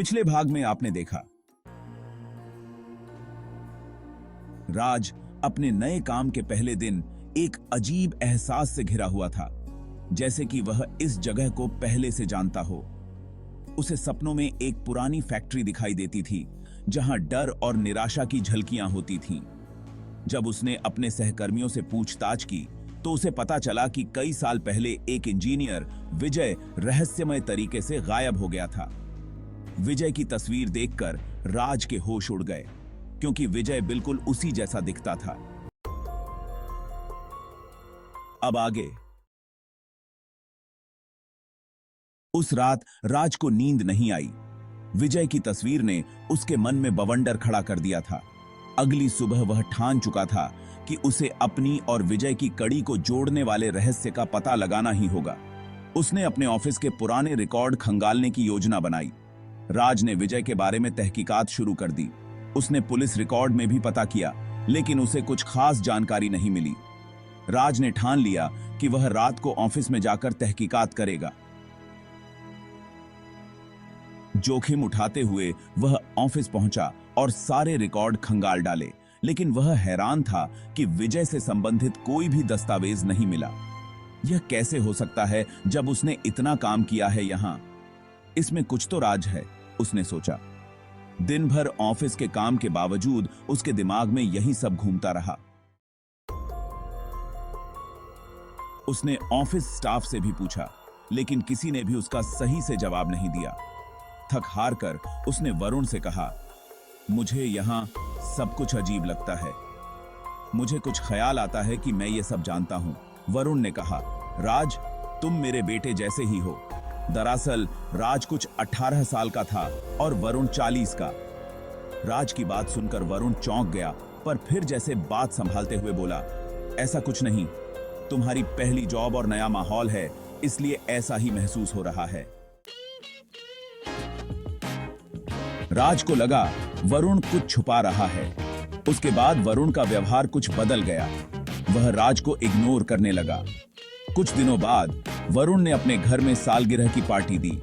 पिछले भाग में आपने देखा राज अपने नए काम के पहले दिन एक अजीब एहसास से घिरा हुआ था, जैसे कि वह इस जगह को पहले से जानता हो। उसे सपनों में एक पुरानी फैक्ट्री दिखाई देती थी जहां डर और निराशा की झलकियां होती थीं। जब उसने अपने सहकर्मियों से पूछताछ की तो उसे पता चला कि कई साल पहले एक इंजीनियर विजय रहस्यमय तरीके से गायब हो गया था। विजय की तस्वीर देखकर राज के होश उड़ गए, क्योंकि विजय बिल्कुल उसी जैसा दिखता था। अब आगे। उस रात राज को नींद नहीं आई। विजय की तस्वीर ने उसके मन में बवंडर खड़ा कर दिया था। अगली सुबह वह ठान चुका था कि उसे अपनी और विजय की कड़ी को जोड़ने वाले रहस्य का पता लगाना ही होगा। उसने अपने ऑफिस के पुराने रिकॉर्ड खंगालने की योजना बनाई। राज ने विजय के बारे में तहकीकात शुरू कर दी। उसने पुलिस रिकॉर्ड में भी पता किया, लेकिन उसे कुछ खास जानकारी नहीं मिली। राज ने ठान लिया कि वह रात को ऑफिस में जाकर तहकीकात करेगा। जोखिम उठाते हुए वह ऑफिस पहुंचा और सारे रिकॉर्ड खंगाल डाले, लेकिन वह हैरान था कि विजय से संबंधित कोई भी दस्तावेज नहीं मिला। यह कैसे हो सकता है जब उसने इतना काम किया है यहां? इसमें कुछ तो राज है, उसने सोचा। दिन भर ऑफिस के काम के बावजूद उसके दिमाग में यही सब घूमता रहा। उसने ऑफिस स्टाफ से भी पूछा, लेकिन किसी ने भी उसका सही से जवाब नहीं दिया। थक हार कर उसने वरुण से कहा, मुझे यहां सब कुछ अजीब लगता है। मुझे कुछ ख्याल आता है कि मैं ये सब जानता हूं। वरुण ने कहा, राज, तुम मेरे बेटे जैसे ही हो। दरअसल राज कुछ 18 साल का था और वरुण 40 का। राज की बात सुनकर वरुण चौंक गया, पर फिर जैसे बात संभालते हुए बोला, ऐसा कुछ नहीं, तुम्हारी पहली जॉब और नया माहौल है, इसलिए ऐसा ही महसूस हो रहा है। राज को लगा वरुण कुछ छुपा रहा है। उसके बाद वरुण का व्यवहार कुछ बदल गया। वह राज को इग्नोर करने लगा। कुछ दिनों बाद वरुण ने अपने घर में सालगिरह की पार्टी दी।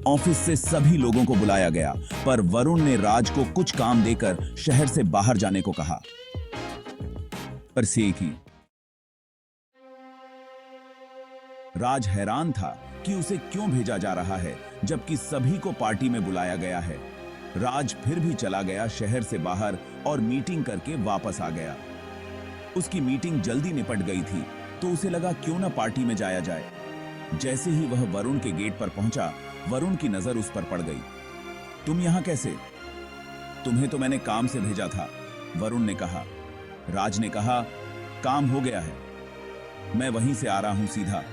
ऑफिस से सभी लोगों को बुलाया गया, पर वरुण ने राज को कुछ काम देकर शहर से बाहर जाने को कहा। पर से की राज हैरान था कि उसे क्यों भेजा जा रहा है, जबकि सभी को पार्टी में बुलाया गया है। राज फिर भी चला गया शहर से बाहर और मीटिंग करके वापस आ गया। उसकी मीटिंग जल्दी निपट गई थी, तो उसे लगा क्यों ना पार्टी में जाया जाए। जैसे ही वह वरुण के गेट पर पहुंचा, वरुण की नजर उस पर पड़ गई। तुम यहां कैसे? तुम्हें तो मैंने काम से भेजा था, वरुण ने कहा। राज ने कहा, काम हो गया है, मैं वहीं से आ रहा हूं सीधा।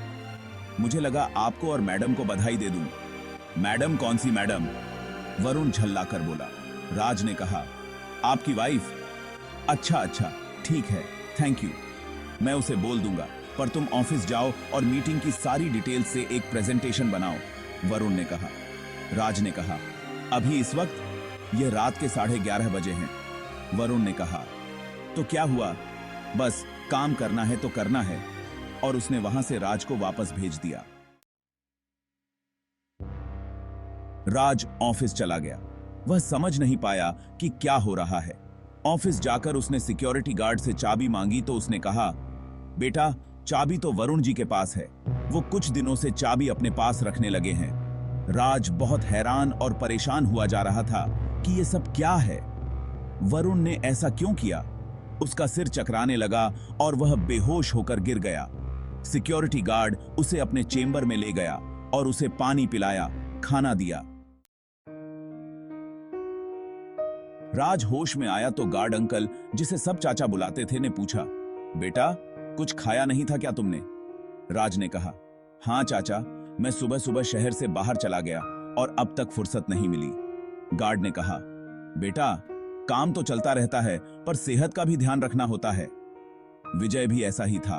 मुझे लगा आपको और मैडम को बधाई दे दूं। मैडम? कौन सी मैडम? वरुण झल्लाकर बोला। राज ने कहा, आपकी वाइफ। अच्छा अच्छा, ठीक है, थैंक यू, मैं उसे बोल दूंगा, पर तुम ऑफिस जाओ और मीटिंग की सारी डिटेल से एक प्रेजेंटेशन बनाओ, वरुण ने कहा। राज ने कहा, अभी इस वक्त? यह रात के 11:30 बजे हैं, वरुण ने कहा। तो क्या हुआ, बस काम करना है तो करना है, और उसने वहां से राज को वापस भेज दिया। राज ऑफिस चला गया। वह समझ नहीं पाया कि क्या हो रहा है। ऑफिस जाकर उसने सिक्योरिटी गार्ड से चाबी मांगी तो उसने कहा, बेटा, चाबी तो वरुण जी के पास है, वो कुछ दिनों से चाबी अपने पास रखने लगे हैं। राज बहुत हैरान और परेशान हुआ जा रहा था कि ये सब क्या है। वरुण ने ऐसा क्यों किया? उसका सिर चकराने लगा और वह बेहोश होकर गिर गया। सिक्योरिटी गार्ड उसे अपने चेंबर में ले गया और उसे पानी पिलाया, खाना दिया। राज होश में आया तो गार्ड अंकल, जिसे सब चाचा बुलाते थे, ने पूछा, बेटा, कुछ खाया नहीं था क्या तुमने? राज ने कहा, हाँ चाचा, मैं सुबह सुबह शहर से बाहर चला गया और अब तक फुर्सत नहीं मिली। गार्ड ने कहा, बेटा, काम तो चलता रहता है, पर सेहत का भी ध्यान रखना होता है। विजय भी ऐसा ही था,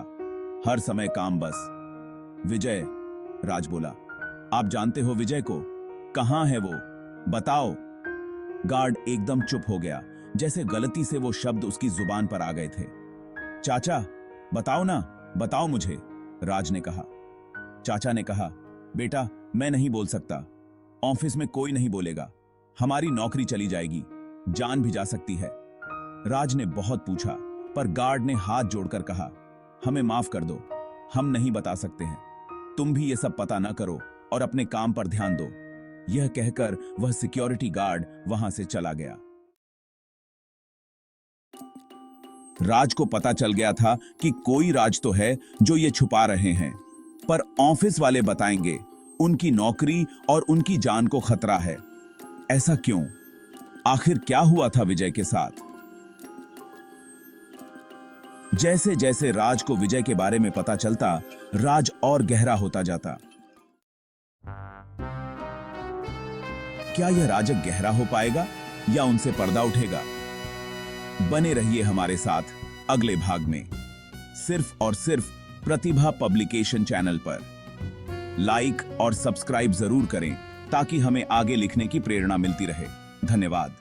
हर समय काम बस। विजय? राज बोला। आप जानते हो विजय को? कहां है वो, बताओ। गार्ड एकदम चुप हो गया, जैसे गलती से वो शब्द उसकी जुबान पर आ गए थे। चाचा, बताओ ना, बताओ मुझे, राज ने कहा। चाचा ने कहा, बेटा, मैं नहीं बोल सकता, ऑफिस में कोई नहीं बोलेगा, हमारी नौकरी चली जाएगी, जान भी जा सकती है। राज ने बहुत पूछा, पर गार्ड ने हाथ जोड़कर कहा, हमें माफ कर दो, हम नहीं बता सकते हैं। तुम भी ये सब पता न करो और अपने काम पर ध्यान दो। यह कहकर वह सिक्योरिटी गार्ड वहां से चला गया। राज को पता चल गया था कि कोई राज तो है जो ये छुपा रहे हैं, पर ऑफिस वाले बताएंगे उनकी नौकरी और उनकी जान को खतरा है। ऐसा क्यों? आखिर क्या हुआ था विजय के साथ? जैसे जैसे राज को विजय के बारे में पता चलता, राज और गहरा होता जाता। क्या यह राजग गहरा हो पाएगा या उनसे पर्दा उठेगा? बने रहिए हमारे साथ अगले भाग में, सिर्फ और सिर्फ प्रतिभा पब्लिकेशन चैनल पर। लाइक और सब्सक्राइब जरूर करें ताकि हमें आगे लिखने की प्रेरणा मिलती रहे। धन्यवाद।